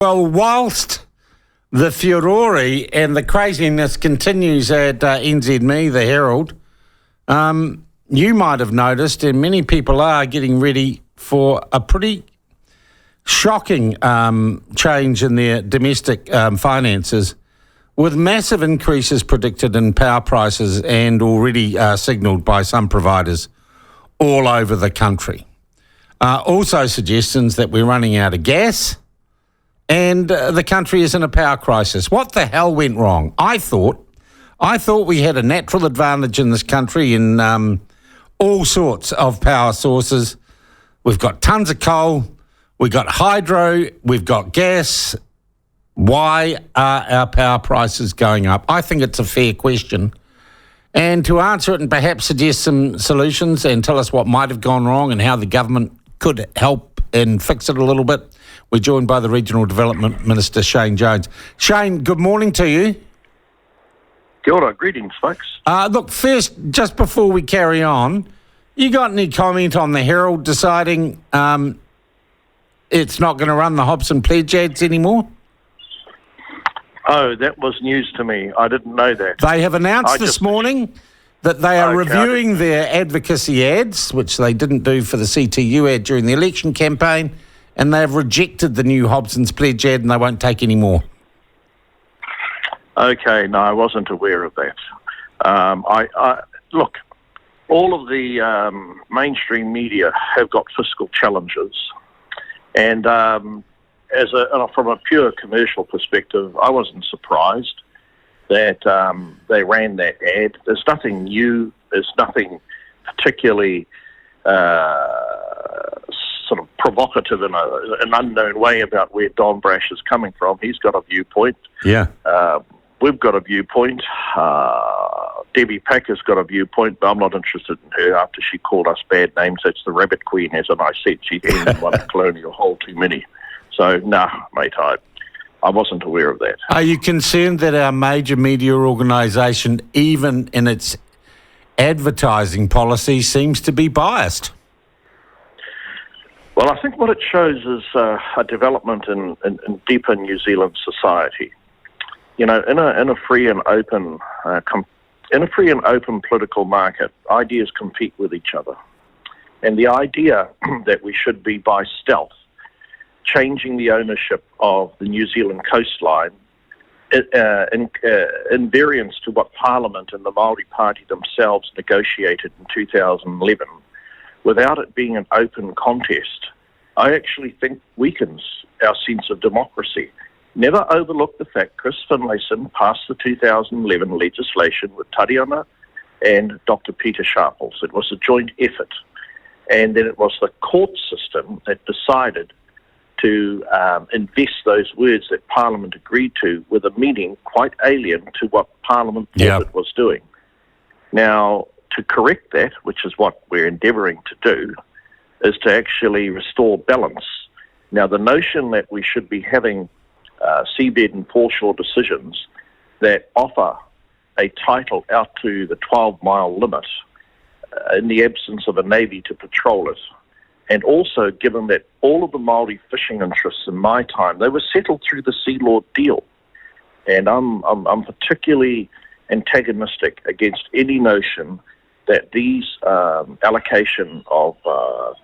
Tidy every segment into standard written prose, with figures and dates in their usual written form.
Well, whilst the furore and the craziness continues at NZME, the Herald, you might have noticed, and many people are getting ready for a pretty shocking change in their domestic finances, with massive increases predicted in power prices and already signalled by some providers all over the country. Also suggestions that we're running out of gas and the country is in a power crisis. What the hell went wrong? I thought we had a natural advantage in this country in all sorts of power sources. We've got tons of coal, we've got hydro, we've got gas. Why are our power prices going up? I think it's a fair question. And to answer it and perhaps suggest some solutions and tell us what might have gone wrong and how the government could help and fix it a little bit, we're joined by the Regional Development Minister, Shane Jones. Shane, good morning to you. Kia ora, greetings, folks. Look, first, just before we carry on, you got any comment on the Herald deciding it's not going to run the Hobson pledge ads anymore? Oh, that was news to me. I didn't know that. They have announced this morning that they are reviewing their advocacy ads, which they didn't do for the CTU ad during the election campaign, and they've rejected the new Hobson's pledge ad and they won't take any more. Okay, no, I wasn't aware of that. Look, all of the mainstream media have got fiscal challenges, and from a pure commercial perspective, I wasn't surprised that they ran that ad. There's nothing new. There's nothing particularly sort of provocative in an unknown way about where Don Brash is coming from. He's got a viewpoint. Yeah. We've got a viewpoint. Debbie Packer's got a viewpoint, but I'm not interested in her after she called us bad names. That's the Rabbit Queen, as I said. She's been one colonial hole too many. So, mate, I wasn't aware of that. Are you concerned that our major media organisation, even in its advertising policy, seems to be biased? Well, I think what it shows is a development in deeper New Zealand society. You know, in a free and open political market, ideas compete with each other, and the idea that we should be by stealth changing the ownership of the New Zealand coastline in variance to what Parliament and the Māori Party themselves negotiated in 2011, without it being an open contest, I actually think weakens our sense of democracy. Never overlook the fact Chris Finlayson passed the 2011 legislation with Tariana and Dr. Peter Sharples. It was a joint effort. And then it was the court system that decided to invest those words that Parliament agreed to with a meaning quite alien to what Parliament thought it was doing. Now, to correct that, which is what we're endeavouring to do, is to actually restore balance. Now, the notion that we should be having seabed and foreshore decisions that offer a title out to the 12-mile limit in the absence of a navy to patrol it, and also given that all of the Māori fishing interests in my time, they were settled through the Sea Lord deal. And I'm particularly antagonistic against any notion that these allocation of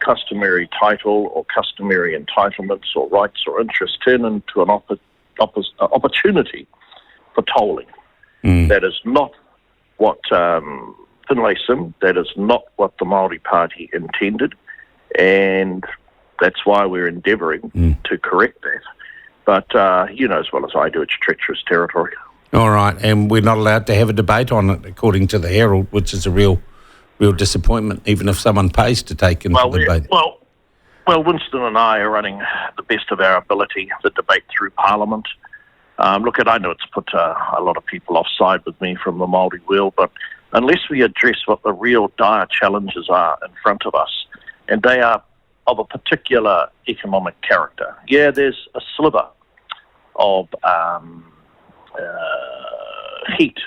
customary title or customary entitlements or rights or interests turn into an opportunity for tolling. That is not what Finlayson, that is not what the Māori Party intended, and that's why we're endeavouring to correct that. But you know as well as I do, it's treacherous territory. All right, and we're not allowed to have a debate on it, according to the Herald, which is a real disappointment, even if someone pays to take into the debate. Well, Winston and I are running the best of our ability the debate through Parliament. I know it's put a lot of people offside with me from the Māori world, but unless we address what the real dire challenges are in front of us, and they are of a particular economic character. Yeah, there's a sliver of heat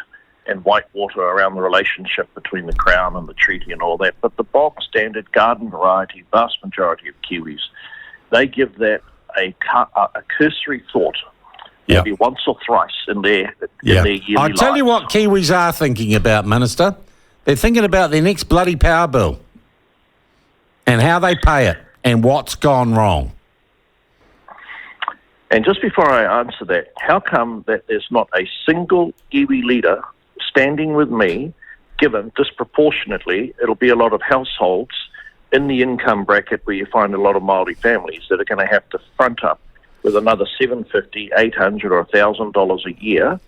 and whitewater around the relationship between the Crown and the treaty and all that, but the bog standard garden variety, vast majority of Kiwis, they give that a cursory thought, Yep. maybe once or thrice in their yearly I tell you lives. what Kiwis are thinking about, Minister. They're thinking about their next bloody power bill and how they pay it and what's gone wrong. And just before I answer that, how come that there's not a single iwi leader standing with me, given disproportionately, it'll be a lot of households in the income bracket where you find a lot of Māori families that are going to have to front up with another $750, $800 or $1,000 a year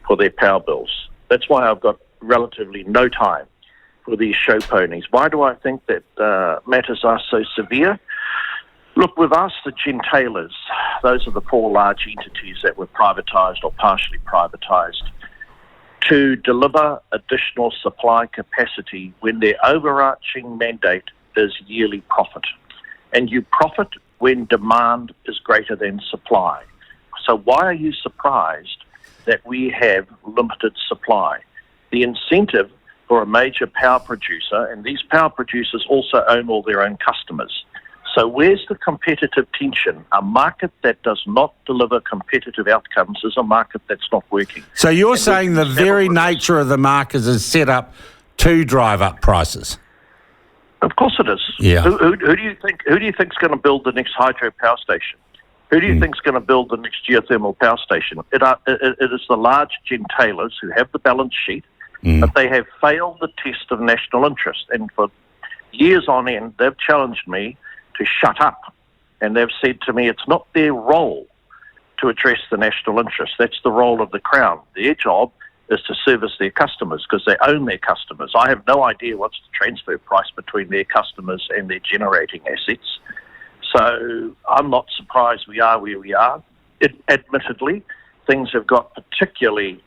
for their power bills. That's why I've got relatively no time for these show ponies. Why do I think that matters are so severe? Look, we've asked the gentailers, those are the 4 large entities that were privatised or partially privatised, to deliver additional supply capacity when their overarching mandate is yearly profit. And you profit when demand is greater than supply. So why are you surprised that we have limited supply? The incentive for a major power producer, and these power producers also own all their own customers. So where's the competitive tension? A market that does not deliver competitive outcomes is a market that's not working. So you're saying the very nature of the market is set up to drive up prices? Of course it is. Yeah. Who do you think? Who do you think's going to build the next hydro power station? Who do you think's going to build the next geothermal power station? It is the large gentailers who have the balance sheet, but they have failed the test of national interest. And for years on end, they've challenged me to shut up. And they've said to me, it's not their role to address the national interest. That's the role of the Crown. Their job is to service their customers because they own their customers. I have no idea what's the transfer price between their customers and their generating assets. So I'm not surprised we are where we are. Admittedly, things have got particularly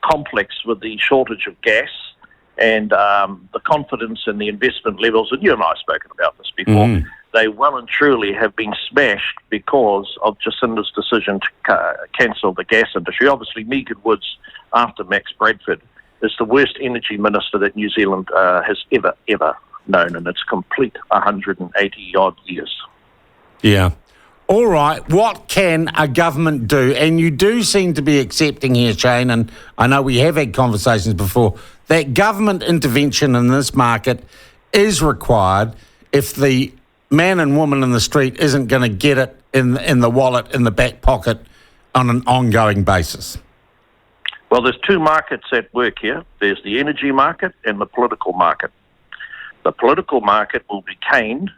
complex with the shortage of gas and the confidence and the investment levels, and you and I have spoken about this before, they well and truly have been smashed because of Jacinda's decision to cancel the gas industry. Obviously, Megan Woods, after Max Bradford, is the worst energy minister that New Zealand has ever known in its complete 180-odd years. Yeah. All right, what can a government do? And you do seem to be accepting here, Shane, and I know we have had conversations before, that government intervention in this market is required if the man and woman in the street isn't going to get it in the wallet, in the back pocket on an ongoing basis. Well, there's 2 markets at work here. There's the energy market and the political market. The political market will be caned,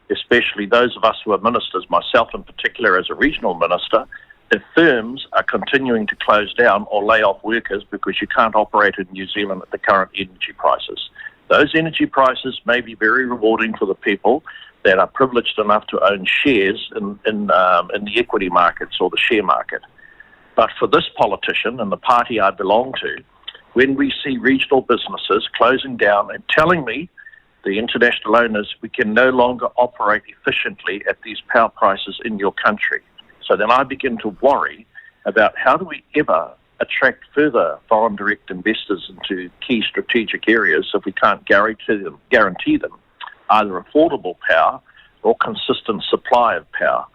especially those of us who are ministers, myself in particular as a regional minister, if firms are continuing to close down or lay off workers because you can't operate in New Zealand at the current energy prices. Those energy prices may be very rewarding for the people that are privileged enough to own shares in the equity markets or the share market. But for this politician and the party I belong to, when we see regional businesses closing down and telling me, the international owners, we can no longer operate efficiently at these power prices in your country. So then I begin to worry about how do we ever attract further foreign direct investors into key strategic areas if we can't guarantee them either affordable power or consistent supply of power.